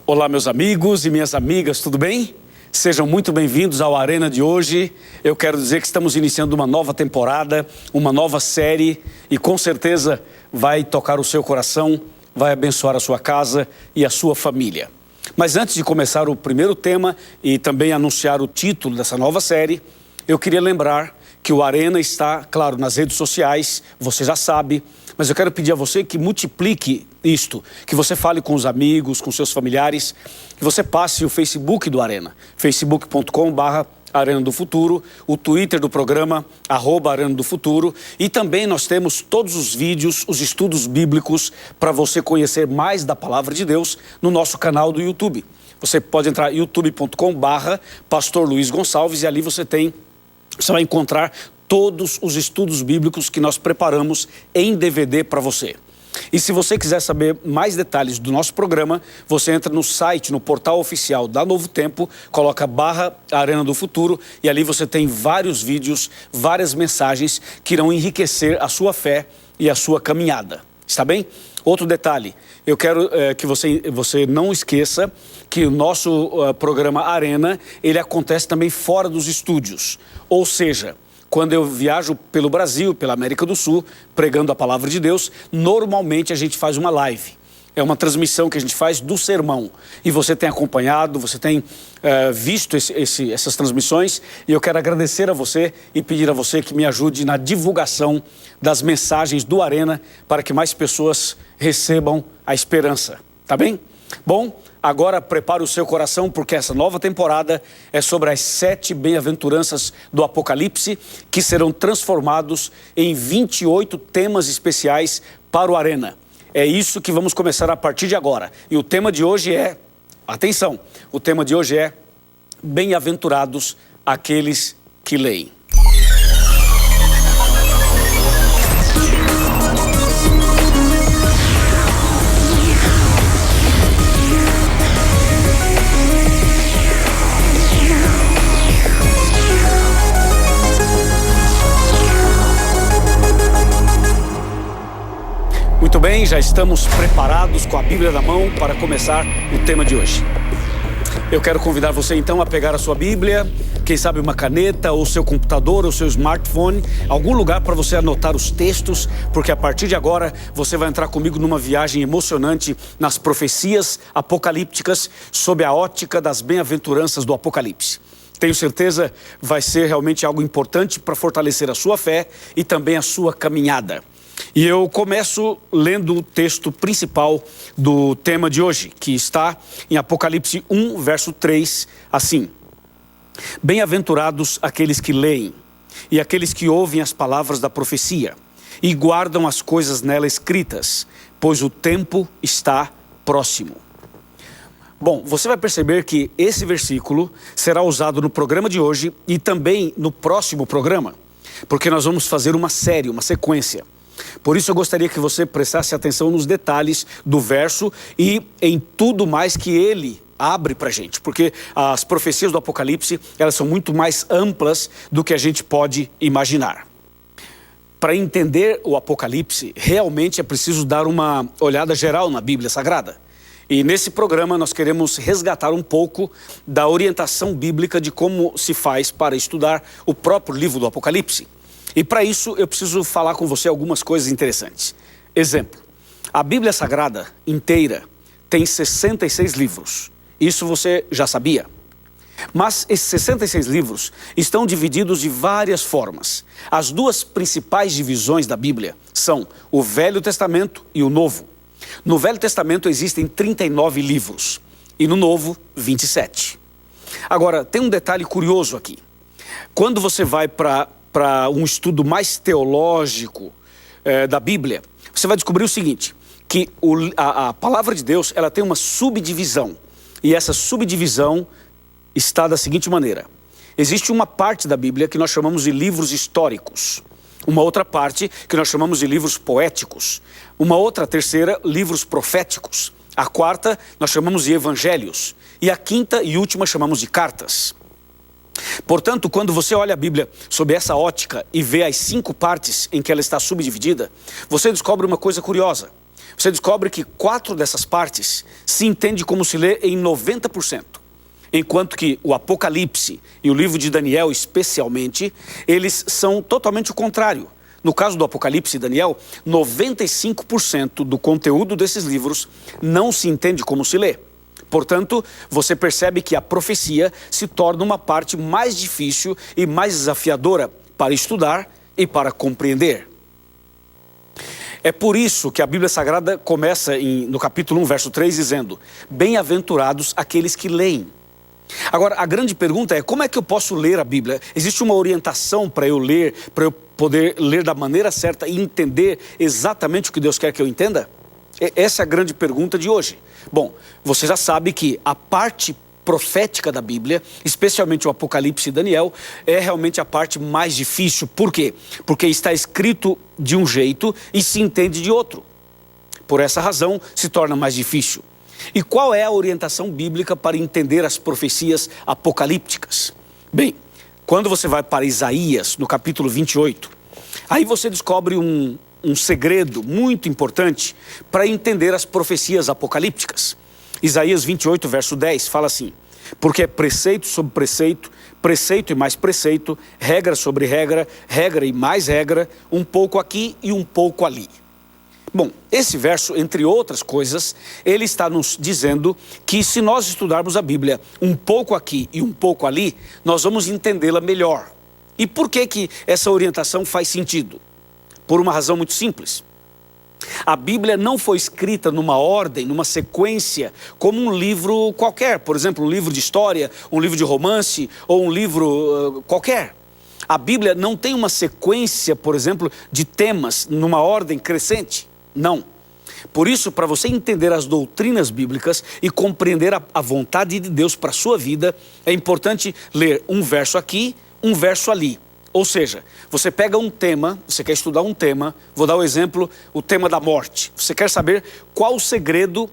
Olá, meus amigos e minhas amigas, tudo bem? Sejam muito bem-vindos ao Arena de hoje. Eu quero dizer que estamos iniciando uma nova temporada, uma nova série e com certeza vai tocar o seu coração, vai abençoar a sua casa e a sua família. Mas antes de começar o primeiro tema e também anunciar o título dessa nova série, eu queria lembrar que o Arena está, claro, nas redes sociais, você já sabe, mas eu quero pedir a você que multiplique isto, que você fale com os amigos, com seus familiares, que você passe o Facebook do Arena, facebook.com/Arena do Futuro, o Twitter do programa, @Arena do Futuro, e também nós temos todos os vídeos, os estudos bíblicos, para você conhecer mais da Palavra de Deus no nosso canal do YouTube. Você pode entrar em youtube.com/Pastor Luiz Gonçalves e ali você vai encontrar todos os estudos bíblicos que nós preparamos em DVD para você. E se você quiser saber mais detalhes do nosso programa, você entra no site, no portal oficial da Novo Tempo, coloca /Arena do Futuro e ali você tem vários vídeos, várias mensagens que irão enriquecer a sua fé e a sua caminhada. Está bem? Outro detalhe, eu quero que você não esqueça que o nosso programa Arena, ele acontece também fora dos estúdios. Ou seja, quando eu viajo pelo Brasil, pela América do Sul, pregando a Palavra de Deus, normalmente a gente faz uma live. É uma transmissão que a gente faz do sermão. E você tem acompanhado, você tem visto essas transmissões. E eu quero agradecer a você e pedir a você que me ajude na divulgação das mensagens do Arena para que mais pessoas recebam a esperança. Tá bem? Bom, agora prepare o seu coração porque essa nova temporada é sobre as 7 bem-aventuranças do Apocalipse que serão transformados em 28 temas especiais para o Arena. É isso que vamos começar a partir de agora. E o tema de hoje é, atenção, o tema de hoje é Bem-aventurados aqueles que leem. Muito bem, já estamos preparados com a Bíblia na mão para começar o tema de hoje. Eu quero convidar você então a pegar a sua Bíblia, quem sabe uma caneta, ou seu computador, ou seu smartphone, algum lugar para você anotar os textos, porque a partir de agora você vai entrar comigo numa viagem emocionante nas profecias apocalípticas sob a ótica das bem-aventuranças do Apocalipse. Tenho certeza vai ser realmente algo importante para fortalecer a sua fé e também a sua caminhada. E eu começo lendo o texto principal do tema de hoje, que está em Apocalipse 1, verso 3, assim: Bem-aventurados aqueles que leem, e aqueles que ouvem as palavras da profecia, e guardam as coisas nela escritas, pois o tempo está próximo. Bom, você vai perceber que esse versículo será usado no programa de hoje e também no próximo programa, porque nós vamos fazer uma série, uma sequência. Por isso eu gostaria que você prestasse atenção nos detalhes do verso e em tudo mais que ele abre pra gente, porque as profecias do Apocalipse, elas são muito mais amplas do que a gente pode imaginar. Para entender o Apocalipse, realmente é preciso dar uma olhada geral na Bíblia Sagrada. E nesse programa nós queremos resgatar um pouco da orientação bíblica de como se faz para estudar o próprio livro do Apocalipse. E para isso eu preciso falar com você algumas coisas interessantes. Exemplo, a Bíblia Sagrada inteira tem 66 livros. Isso você já sabia. Mas esses 66 livros estão divididos de várias formas. As duas principais divisões da Bíblia são o Velho Testamento e o Novo. No Velho Testamento existem 39 livros e no Novo, 27. Agora, tem um detalhe curioso aqui. Quando você vai para um estudo mais teológico da Bíblia, você vai descobrir o seguinte, que a palavra de Deus, ela tem uma subdivisão, e essa subdivisão está da seguinte maneira: existe uma parte da Bíblia que nós chamamos de livros históricos, uma outra parte que nós chamamos de livros poéticos, uma outra terceira, livros proféticos, a quarta nós chamamos de evangelhos, e a quinta e última chamamos de cartas. Portanto, quando você olha a Bíblia sob essa ótica e vê as 5 partes em que ela está subdividida, você descobre uma coisa curiosa. você descobre que 4 dessas partes se entende como se lê em 90%. Enquanto que o Apocalipse e o livro de Daniel, especialmente, eles são totalmente o contrário. No caso do Apocalipse e Daniel, 95% do conteúdo desses livros não se entende como se lê. Portanto, você percebe que a profecia se torna uma parte mais difícil e mais desafiadora para estudar e para compreender. É por isso que a Bíblia Sagrada começa no capítulo 1, verso 3, dizendo: bem-aventurados aqueles que leem. Agora, a grande pergunta é: como é que eu posso ler a Bíblia? Existe uma orientação para eu ler, para eu poder ler da maneira certa e entender exatamente o que Deus quer que eu entenda? Essa é a grande pergunta de hoje. Bom, você já sabe que a parte profética da Bíblia, especialmente o Apocalipse e Daniel, é realmente a parte mais difícil. Por quê? Porque está escrito de um jeito e se entende de outro. Por essa razão, se torna mais difícil. E qual é a orientação bíblica para entender as profecias apocalípticas? Bem, quando você vai para Isaías, no capítulo 28, aí você descobre um segredo muito importante para entender as profecias apocalípticas. Isaías 28, verso 10, fala assim: porque é preceito sobre preceito, preceito e mais preceito, regra sobre regra, regra e mais regra, um pouco aqui e um pouco ali. Bom, esse verso, entre outras coisas, ele está nos dizendo que se nós estudarmos a Bíblia um pouco aqui e um pouco ali, nós vamos entendê-la melhor. E por que essa orientação faz sentido? Por uma razão muito simples. A Bíblia não foi escrita numa ordem, numa sequência, como um livro qualquer. Por exemplo, um livro de história, um livro de romance ou um livro qualquer. A Bíblia não tem uma sequência, por exemplo, de temas numa ordem crescente. Não. Por isso, para você entender as doutrinas bíblicas e compreender a vontade de Deus para a sua vida, é importante ler um verso aqui, um verso ali. Ou seja, você pega um tema, você quer estudar um tema, vou dar o exemplo, o tema da morte. Você quer saber qual o segredo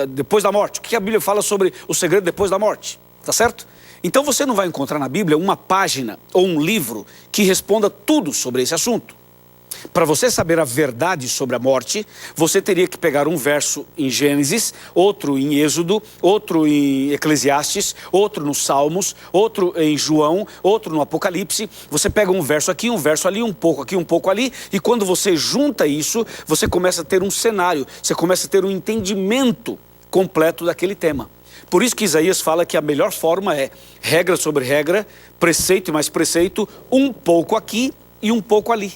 depois da morte. O que a Bíblia fala sobre o segredo depois da morte, tá certo? Então você não vai encontrar na Bíblia uma página ou um livro que responda tudo sobre esse assunto. Para você saber a verdade sobre a morte, você teria que pegar um verso em Gênesis, outro em Êxodo, outro em Eclesiastes, outro nos Salmos, outro em João, outro no Apocalipse. Você pega um verso aqui, um verso ali, um pouco aqui, um pouco ali, e quando você junta isso, você começa a ter um cenário, você começa a ter um entendimento completo daquele tema. Por isso que Isaías fala que a melhor forma é regra sobre regra, preceito e mais preceito, um pouco aqui e um pouco ali.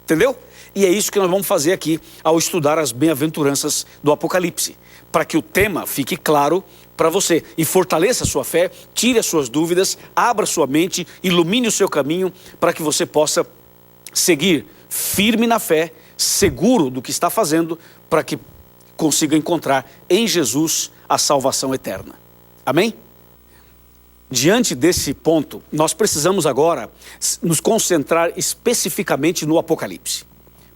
Entendeu? E é isso que nós vamos fazer aqui ao estudar as bem-aventuranças do Apocalipse, para que o tema fique claro para você e fortaleça a sua fé, tire as suas dúvidas, abra sua mente, ilumine o seu caminho para que você possa seguir firme na fé, seguro do que está fazendo, para que consiga encontrar em Jesus a salvação eterna. Amém? Diante desse ponto, nós precisamos agora nos concentrar especificamente no Apocalipse,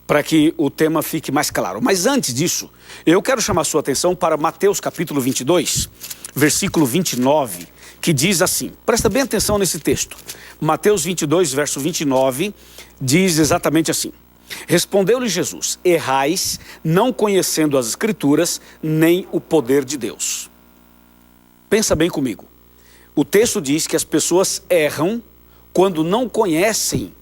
para que o tema fique mais claro. Mas antes disso, eu quero chamar a sua atenção para Mateus capítulo 22, versículo 29, que diz assim, presta bem atenção nesse texto. Mateus 22, verso 29, diz exatamente assim: respondeu-lhe Jesus: errais, não conhecendo as Escrituras, nem o poder de Deus. Pensa bem comigo. O texto diz que as pessoas erram quando não conhecem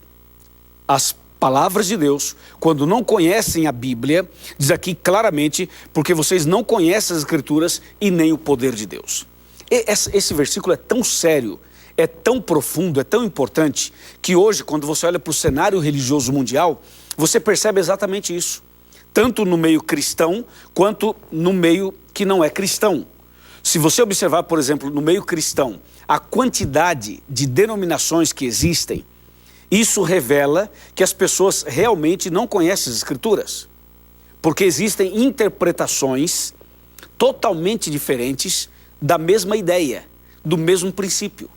as palavras de Deus, quando não conhecem a Bíblia, diz aqui claramente, porque vocês não conhecem as Escrituras e nem o poder de Deus. Esse versículo é tão sério, é tão profundo, é tão importante, que hoje, quando você olha para o cenário religioso mundial, você percebe exatamente isso. Tanto no meio cristão, quanto no meio que não é cristão. Se você observar, por exemplo, no meio cristão, a quantidade de denominações que existem, isso revela que as pessoas realmente não conhecem as Escrituras. Porque existem interpretações totalmente diferentes da mesma ideia, do mesmo princípio.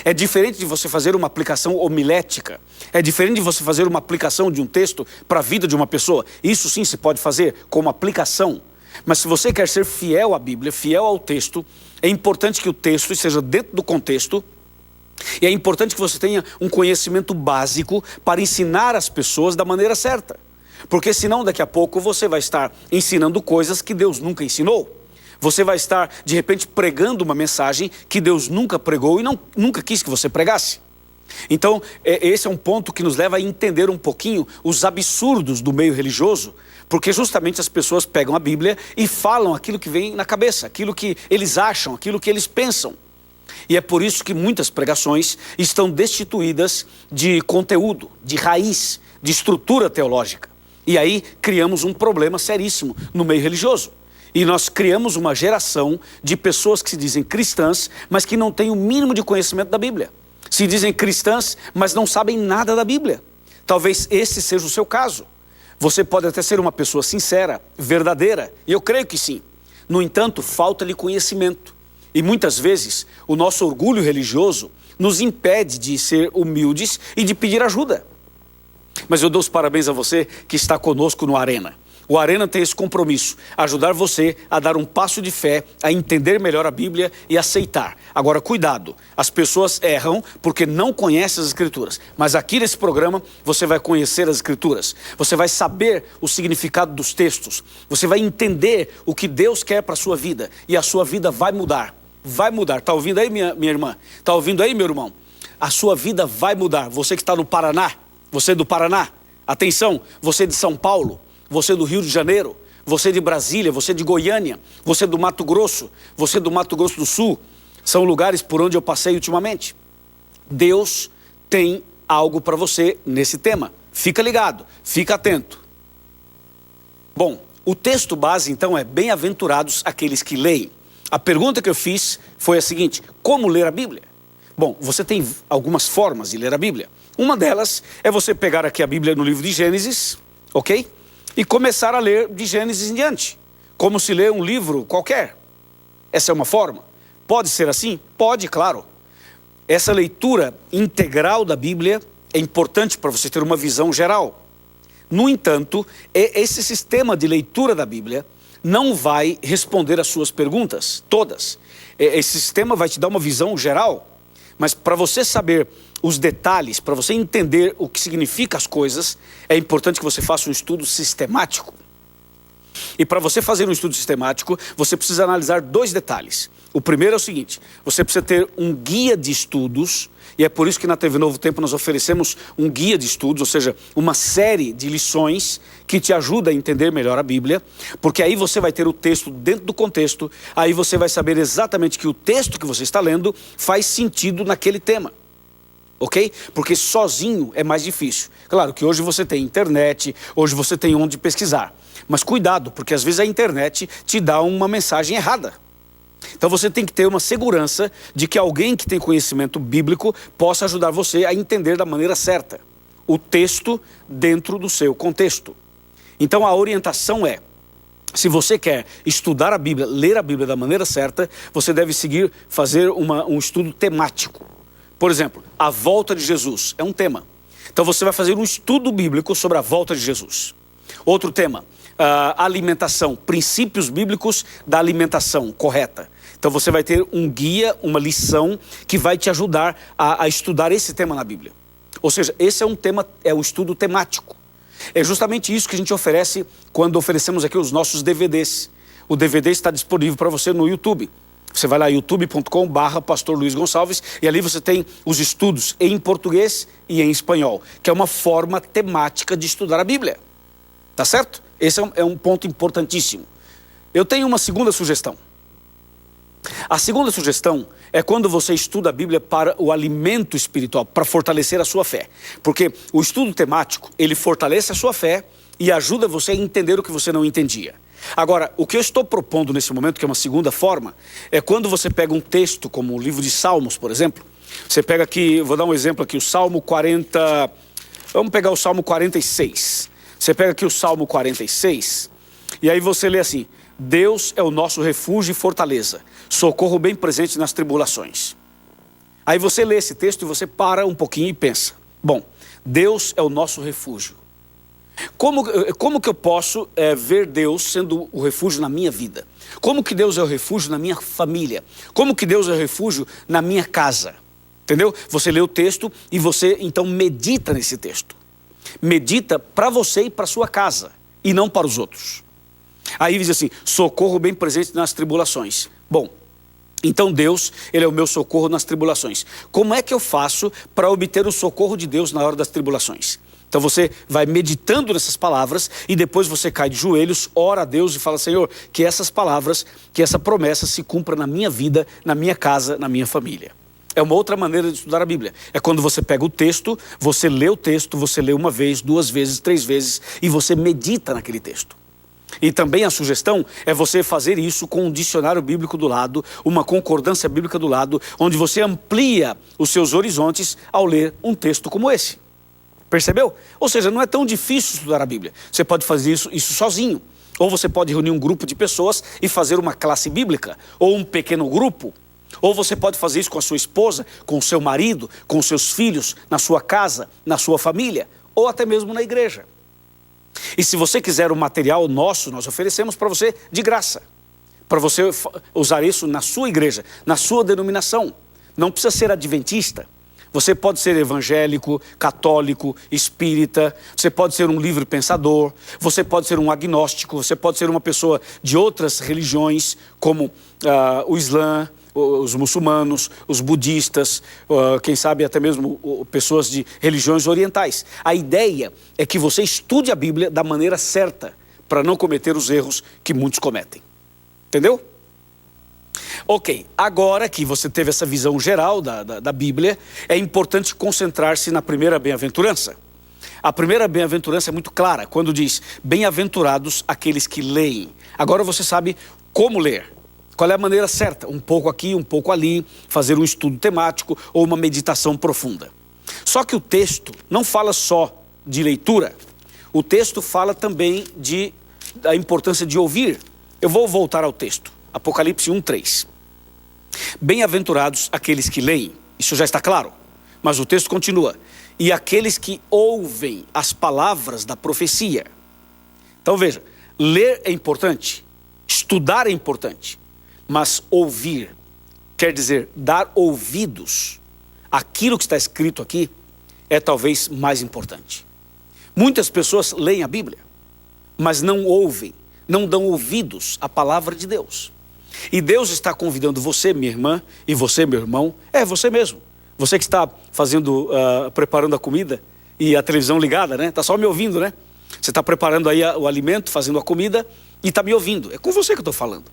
É diferente de você fazer uma aplicação homilética, é diferente de você fazer uma aplicação de um texto para a vida de uma pessoa. Isso sim se pode fazer como aplicação. Mas se você quer ser fiel à Bíblia, fiel ao texto, é importante que o texto esteja dentro do contexto e é importante que você tenha um conhecimento básico para ensinar as pessoas da maneira certa. Porque senão daqui a pouco você vai estar ensinando coisas que Deus nunca ensinou. Você vai estar, de repente, pregando uma mensagem que Deus nunca pregou e nunca quis que você pregasse. Então, esse é um ponto que nos leva a entender um pouquinho os absurdos do meio religioso, porque justamente as pessoas pegam a Bíblia e falam aquilo que vem na cabeça, aquilo que eles acham, aquilo que eles pensam. E é por isso que muitas pregações estão destituídas de conteúdo, de raiz, de estrutura teológica. E aí criamos um problema seríssimo no meio religioso. E nós criamos uma geração de pessoas que se dizem cristãs, mas que não têm o mínimo de conhecimento da Bíblia. Se dizem cristãs, mas não sabem nada da Bíblia. Talvez esse seja o seu caso. Você pode até ser uma pessoa sincera, verdadeira, e eu creio que sim. No entanto, falta-lhe conhecimento. E muitas vezes o nosso orgulho religioso nos impede de ser humildes e de pedir ajuda. Mas eu dou os parabéns a você que está conosco no Arena. O Arena tem esse compromisso, ajudar você a dar um passo de fé, a entender melhor a Bíblia e aceitar. Agora, cuidado, as pessoas erram porque não conhecem as Escrituras. Mas aqui nesse programa você vai conhecer as Escrituras. Você vai saber o significado dos textos. Você vai entender o que Deus quer para a sua vida. E a sua vida vai mudar. Vai mudar. Está ouvindo aí, minha irmã? Está ouvindo aí, meu irmão? A sua vida vai mudar. Você que está no Paraná, você do Paraná, atenção, você de São Paulo, você do Rio de Janeiro, você de Brasília, você de Goiânia, você do Mato Grosso, você do Mato Grosso do Sul, são lugares por onde eu passei ultimamente. Deus tem algo para você nesse tema. Fica ligado, fica atento. Bom, o texto base então é: bem-aventurados aqueles que leem. A pergunta que eu fiz foi a seguinte: como ler a Bíblia? Bom, você tem algumas formas de ler a Bíblia. Uma delas é você pegar aqui a Bíblia no livro de Gênesis, ok? E começar a ler de Gênesis em diante, como se lê um livro qualquer. Essa é uma forma. Pode ser assim? Pode, claro. Essa leitura integral da Bíblia é importante para você ter uma visão geral. No entanto, esse sistema de leitura da Bíblia não vai responder às suas perguntas, todas. Esse sistema vai te dar uma visão geral, mas para você saber os detalhes, para você entender o que significa as coisas, é importante que você faça um estudo sistemático. E para você fazer um estudo sistemático, você precisa analisar dois detalhes. O primeiro é o seguinte: você precisa ter um guia de estudos, e é por isso que na TV Novo Tempo nós oferecemos um guia de estudos, ou seja, uma série de lições que te ajuda a entender melhor a Bíblia, porque aí você vai ter o texto dentro do contexto, aí você vai saber exatamente que o texto que você está lendo faz sentido naquele tema. Ok? Porque sozinho é mais difícil. Claro que hoje você tem internet, hoje você tem onde pesquisar. Mas cuidado, porque às vezes a internet te dá uma mensagem errada. Então você tem que ter uma segurança de que alguém que tem conhecimento bíblico possa ajudar você a entender da maneira certa o texto dentro do seu contexto. Então a orientação é: se você quer estudar a Bíblia, ler a Bíblia da maneira certa, você deve fazer um estudo temático. Por exemplo, a volta de Jesus é um tema. Então você vai fazer um estudo bíblico sobre a volta de Jesus. Outro tema, alimentação, princípios bíblicos da alimentação correta. Então você vai ter um guia, uma lição que vai te ajudar a estudar esse tema na Bíblia. Ou seja, esse é um tema, é um estudo temático. É justamente isso que a gente oferece quando oferecemos aqui os nossos DVDs. O DVD está disponível para você no YouTube. Você vai lá, youtube.com/Pastor Luiz Gonçalves, e ali você tem os estudos em português e em espanhol, que é uma forma temática de estudar a Bíblia. Tá certo? Esse é um ponto importantíssimo. Eu tenho uma segunda sugestão. A segunda sugestão é quando você estuda a Bíblia para o alimento espiritual, para fortalecer a sua fé. Porque o estudo temático, ele fortalece a sua fé e ajuda você a entender o que você não entendia. Agora, o que eu estou propondo nesse momento, que é uma segunda forma, é quando você pega um texto, como o livro de Salmos, por exemplo. Você pega aqui, vou dar um exemplo aqui, o Salmo 40, vamos pegar o Salmo 46. Você pega aqui o Salmo 46, e aí você lê assim: Deus é o nosso refúgio e fortaleza, socorro bem presente nas tribulações. Aí você lê esse texto e você para um pouquinho e pensa: bom, Deus é o nosso refúgio. Como que eu posso ver Deus sendo o refúgio na minha vida? Como que Deus é o refúgio na minha família? Como que Deus é o refúgio na minha casa? Entendeu? Você lê o texto e você então medita nesse texto. Medita para você e para sua casa, e não para os outros. Aí diz assim, socorro bem presente nas tribulações. Bom, então Deus, Ele é o meu socorro nas tribulações. Como é que eu faço para obter o socorro de Deus na hora das tribulações? Então você vai meditando nessas palavras e depois você cai de joelhos, ora a Deus e fala, Senhor, que essas palavras, que essa promessa se cumpra na minha vida, na minha casa, na minha família. É uma outra maneira de estudar a Bíblia. É quando você pega o texto, você lê o texto, você lê uma vez, duas vezes, três vezes e você medita naquele texto. E também a sugestão é você fazer isso com um dicionário bíblico do lado, uma concordância bíblica do lado, onde você amplia os seus horizontes ao ler um texto como esse. Percebeu? Ou seja, não é tão difícil estudar a Bíblia. Você pode fazer isso sozinho. Ou você pode reunir um grupo de pessoas e fazer uma classe bíblica, ou um pequeno grupo. Ou você pode fazer isso com a sua esposa, com o seu marido, com os seus filhos, na sua casa, na sua família, ou até mesmo na igreja. E se você quiser o material nosso, nós oferecemos para você de graça. Para você usar isso na sua igreja, na sua denominação. Não precisa ser adventista. Você pode ser evangélico, católico, espírita, você pode ser um livre pensador, você pode ser um agnóstico, você pode ser uma pessoa de outras religiões, como o Islã, os muçulmanos, os budistas, quem sabe até mesmo pessoas de religiões orientais. A ideia é que você estude a Bíblia da maneira certa, para não cometer os erros que muitos cometem. Entendeu? Ok, agora que você teve essa visão geral da Bíblia, é importante concentrar-se na primeira bem-aventurança. A primeira bem-aventurança é muito clara, quando diz, bem-aventurados aqueles que leem. Agora você sabe como ler. Qual é a maneira certa? Um pouco aqui, um pouco ali, fazer um estudo temático ou uma meditação profunda. Só que o texto não fala só de leitura. O texto fala também da importância de ouvir. Eu vou voltar ao texto. Apocalipse 1:3. Bem-aventurados aqueles que leem. Isso já está claro. Mas o texto continua. E aqueles que ouvem as palavras da profecia. Então veja, ler é importante, estudar é importante. Mas ouvir quer dizer dar ouvidos àquilo que está escrito aqui é talvez mais importante. Muitas pessoas leem a Bíblia, mas não ouvem, não dão ouvidos à palavra de Deus. E Deus está convidando você, minha irmã, e você, meu irmão, você mesmo. Você que está preparando a comida e a televisão ligada, né? Está só me ouvindo, né? Você está preparando aí o alimento, fazendo a comida e está me ouvindo. É com você que eu estou falando.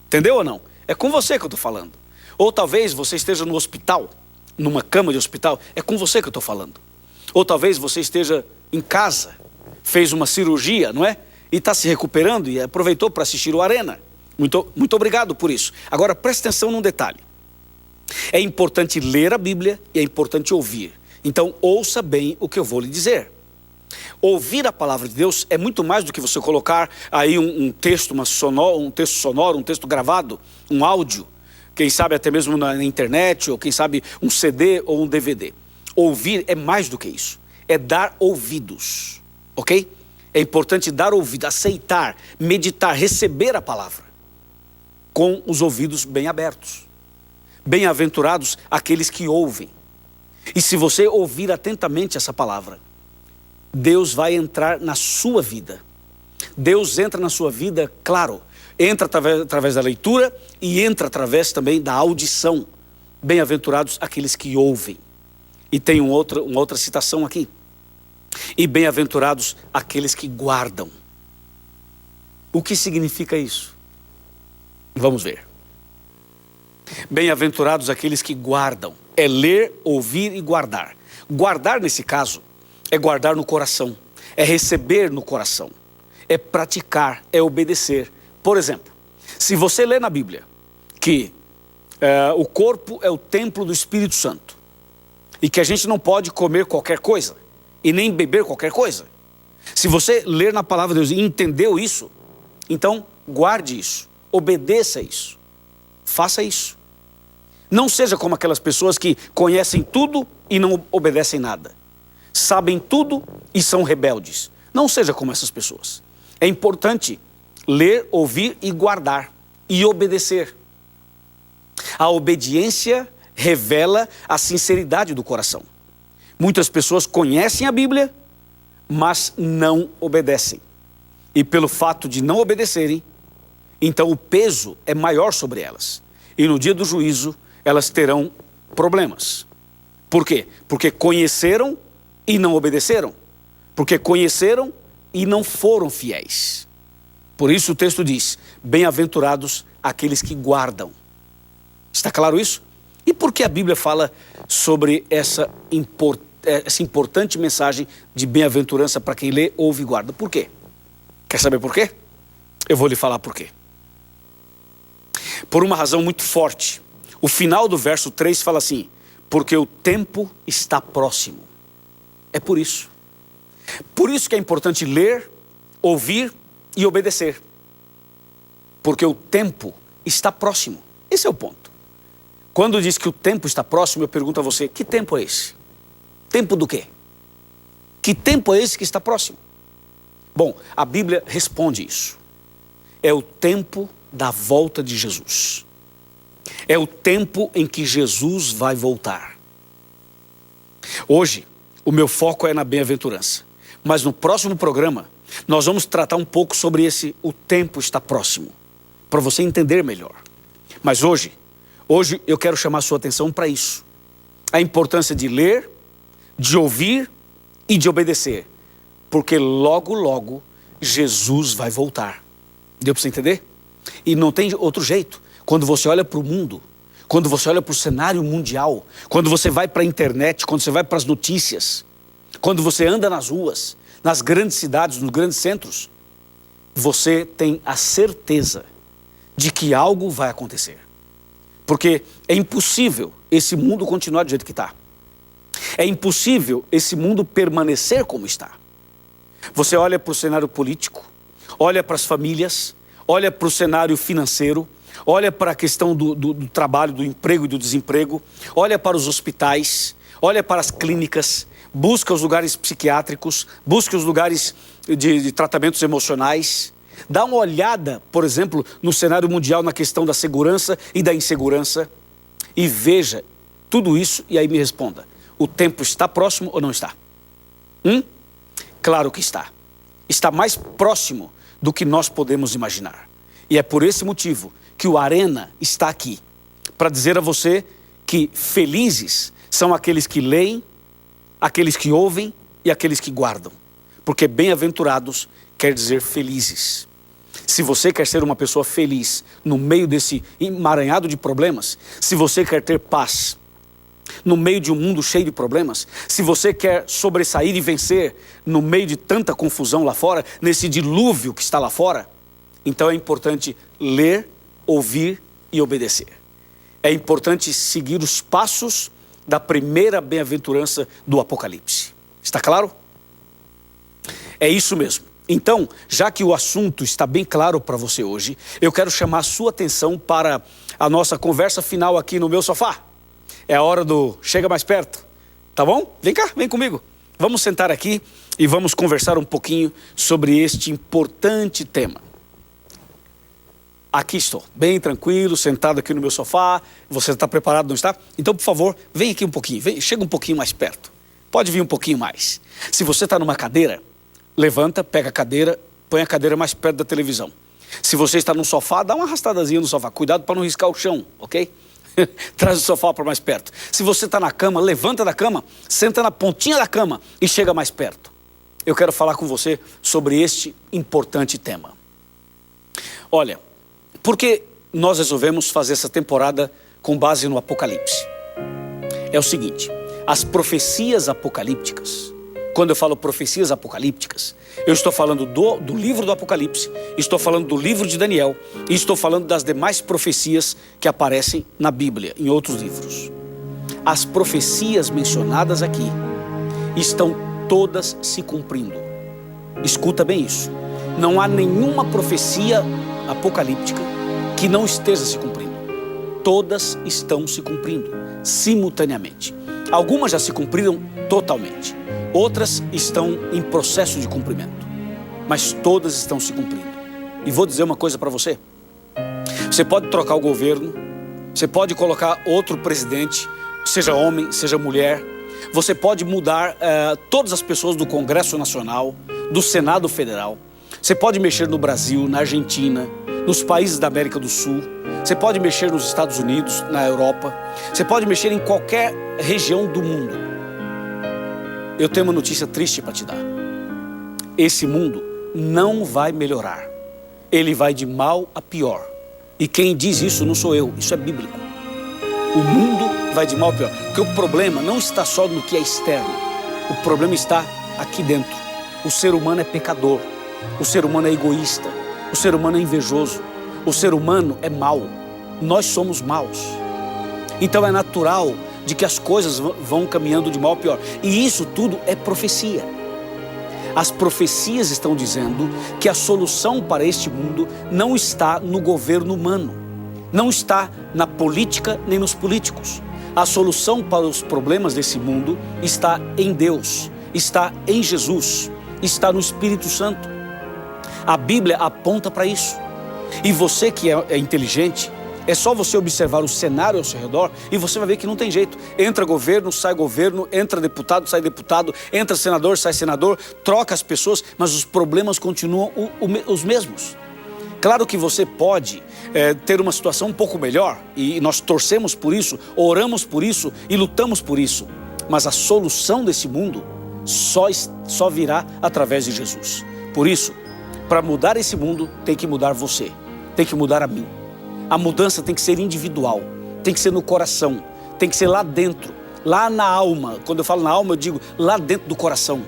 Entendeu ou não? É com você que eu estou falando. Ou talvez você esteja no hospital, numa cama de hospital, é com você que eu estou falando. Ou talvez você esteja em casa, fez uma cirurgia, não é? E está se recuperando e aproveitou para assistir o Arena. Muito obrigado por isso. Agora preste atenção num detalhe. É importante ler a Bíblia e é importante ouvir. Então ouça bem o que eu vou lhe dizer. Ouvir a palavra de Deus é muito mais do que você colocar aí um texto sonoro, um texto gravado, um áudio, quem sabe até mesmo na internet, ou quem sabe um CD ou um DVD. Ouvir é mais do que isso, é dar ouvidos, ok? É importante dar ouvido, aceitar, meditar, receber a palavra, com os ouvidos bem abertos. Bem-aventurados aqueles que ouvem. E se você ouvir atentamente essa palavra, Deus vai entrar na sua vida. Deus entra na sua vida, claro, entra através da leitura e entra através também da audição. Bem-aventurados aqueles que ouvem. E tem uma outra citação aqui. E bem-aventurados aqueles que guardam. O que significa isso? Vamos ver. Bem-aventurados aqueles que guardam. É ler, ouvir e guardar. Guardar nesse caso é guardar no coração, é receber no coração, é praticar, é obedecer. Por exemplo, se você lê na Bíblia que o corpo é o templo do Espírito Santo e que a gente não pode comer qualquer coisa e nem beber qualquer coisa. Se você ler na palavra de Deus e entendeu isso, então guarde isso, obedeça isso, faça isso. Não seja como aquelas pessoas que conhecem tudo e não obedecem nada. Sabem tudo e são rebeldes. Não seja como essas pessoas. É importante ler, ouvir e guardar e obedecer. A obediência revela a sinceridade do coração. Muitas pessoas conhecem a Bíblia, mas não obedecem. E pelo fato de não obedecerem, então o peso é maior sobre elas. E no dia do juízo, elas terão problemas. Por quê? Porque conheceram e não obedeceram. Porque conheceram e não foram fiéis. Por isso o texto diz, bem-aventurados aqueles que guardam. Está claro isso? E por que a Bíblia fala sobre essa importante mensagem de bem-aventurança para quem lê, ouve e guarda? Por quê? Quer saber por quê? Eu vou lhe falar por quê. Por uma razão muito forte. O final do verso 3 fala assim, porque o tempo está próximo. É por isso. Por isso que é importante ler, ouvir e obedecer. Porque o tempo está próximo. Esse é o ponto. Quando diz que o tempo está próximo, eu pergunto a você, que tempo é esse? Tempo do quê? Que tempo é esse que está próximo? Bom, a Bíblia responde isso. É o tempo da volta de Jesus. É o tempo em que Jesus vai voltar. Hoje, o meu foco é na bem-aventurança. Mas no próximo programa, nós vamos tratar um pouco sobre o tempo está próximo. Para você entender melhor. Mas hoje eu quero chamar a sua atenção para isso. A importância de ler, de ouvir e de obedecer. Porque logo, logo, Jesus vai voltar. Deu para você entender? E não tem outro jeito. Quando você olha para o mundo, quando você olha para o cenário mundial, quando você vai para a internet, quando você vai para as notícias, quando você anda nas ruas, nas grandes cidades, nos grandes centros, você tem a certeza de que algo vai acontecer. Porque é impossível esse mundo continuar do jeito que está. É impossível esse mundo permanecer como está. Você olha para o cenário político, olha para as famílias, olha para o cenário financeiro, olha para a questão do trabalho, do emprego e do desemprego, olha para os hospitais, olha para as clínicas, busca os lugares psiquiátricos, busca os lugares de tratamentos emocionais. Dá uma olhada, por exemplo, no cenário mundial na questão da segurança e da insegurança e veja tudo isso e aí me responda. O tempo está próximo ou não está? Claro que está. Está mais próximo do que nós podemos imaginar. E é por esse motivo que o Arena está aqui. Para dizer a você que felizes são aqueles que leem, aqueles que ouvem e aqueles que guardam. Porque bem-aventurados quer dizer felizes. Se você quer ser uma pessoa feliz no meio desse emaranhado de problemas, se você quer ter paz no meio de um mundo cheio de problemas, se você quer sobressair e vencer no meio de tanta confusão lá fora, nesse dilúvio que está lá fora, então é importante ler, ouvir e obedecer. É importante seguir os passos da primeira bem-aventurança do Apocalipse. Está claro? É isso mesmo. Então, já que o assunto está bem claro para você hoje, eu quero chamar a sua atenção para a nossa conversa final aqui no meu sofá. É a hora do chega mais perto, tá bom? Vem cá, vem comigo. Vamos sentar aqui e vamos conversar um pouquinho sobre este importante tema. Aqui estou, bem tranquilo, sentado aqui no meu sofá. Você está preparado, não está? Então, por favor, vem aqui um pouquinho, chega um pouquinho mais perto. Pode vir um pouquinho mais. Se você está numa cadeira, levanta, pega a cadeira, põe a cadeira mais perto da televisão. Se você está no sofá, dá uma arrastadazinha no sofá. Cuidado para não riscar o chão, ok? Traz o sofá para mais perto. Se você está na cama, levanta da cama, senta na pontinha da cama e chega mais perto. Eu quero falar com você sobre este importante tema. Olha, por que nós resolvemos fazer essa temporada com base no Apocalipse? É o seguinte, as profecias apocalípticas, quando eu falo profecias apocalípticas, eu estou falando do livro do Apocalipse, estou falando do livro de Daniel e estou falando das demais profecias que aparecem na Bíblia, em outros livros. As profecias mencionadas aqui estão todas se cumprindo. Escuta bem isso. Não há nenhuma profecia apocalíptica que não esteja se cumprindo. Todas estão se cumprindo simultaneamente. Algumas já se cumpriram totalmente. Outras estão em processo de cumprimento. Mas todas estão se cumprindo. E vou dizer uma coisa para você. Você pode trocar o governo, você pode colocar outro presidente, seja homem, seja mulher. Você pode mudar todas as pessoas do Congresso Nacional, do Senado Federal. Você pode mexer no Brasil, na Argentina, nos países da América do Sul. Você pode mexer nos Estados Unidos, na Europa. Você pode mexer em qualquer região do mundo. Eu tenho uma notícia triste para te dar. Esse mundo não vai melhorar. Ele vai de mal a pior. E quem diz isso não sou eu, isso é bíblico. O mundo vai de mal a pior. Porque o problema não está só no que é externo. O problema está aqui dentro. O ser humano é pecador. O ser humano é egoísta. O ser humano é invejoso. O ser humano é mau. Nós somos maus. Então é natural de que as coisas vão caminhando de mal a pior. E isso tudo é profecia. As profecias estão dizendo que a solução para este mundo não está no governo humano. Não está na política nem nos políticos. A solução para os problemas desse mundo está em Deus. Está em Jesus. Está no Espírito Santo. A Bíblia aponta para isso. E você que é inteligente, é só você observar o cenário ao seu redor e você vai ver que não tem jeito. Entra governo, entra deputado, sai deputado, entra senador, sai senador, troca as pessoas, mas os problemas continuam os mesmos. Claro que você pode ter uma situação um pouco melhor e nós torcemos por isso, oramos por isso e lutamos por isso. Mas a solução desse mundo só virá através de Jesus. Por isso, para mudar esse mundo, tem que mudar você, tem que mudar a mim. A mudança tem que ser individual, tem que ser no coração, tem que ser lá dentro, lá na alma. Quando eu falo na alma, eu digo lá dentro do coração,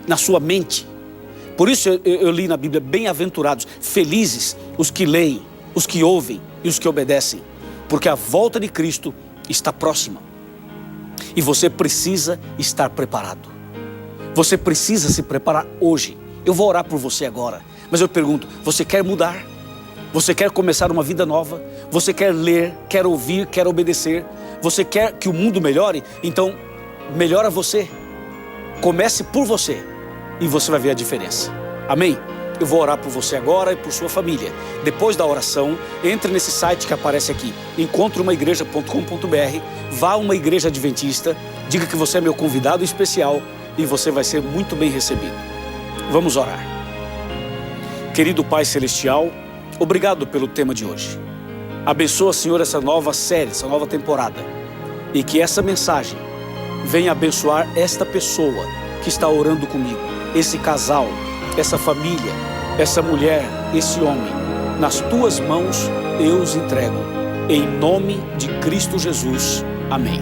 na sua mente. Por isso eu li na Bíblia, bem-aventurados, felizes os que leem, os que ouvem e os que obedecem, porque a volta de Cristo está próxima. E você precisa estar preparado. Você precisa se preparar hoje. Eu vou orar por você agora, mas eu pergunto, você quer mudar? Você quer começar uma vida nova? Você quer ler, quer ouvir, quer obedecer? Você quer que o mundo melhore? Então, melhora você. Comece por você e você vai ver a diferença. Amém? Eu vou orar por você agora e por sua família. Depois da oração, entre nesse site que aparece aqui, encontreumaigreja.com.br, vá a uma igreja adventista, diga que você é meu convidado especial e você vai ser muito bem recebido. Vamos orar. Querido Pai Celestial, obrigado pelo tema de hoje. Abençoa, Senhor, essa nova série, essa nova temporada. E que essa mensagem venha abençoar esta pessoa que está orando comigo. Esse casal, essa família, essa mulher, esse homem. Nas tuas mãos eu os entrego. Em nome de Cristo Jesus. Amém.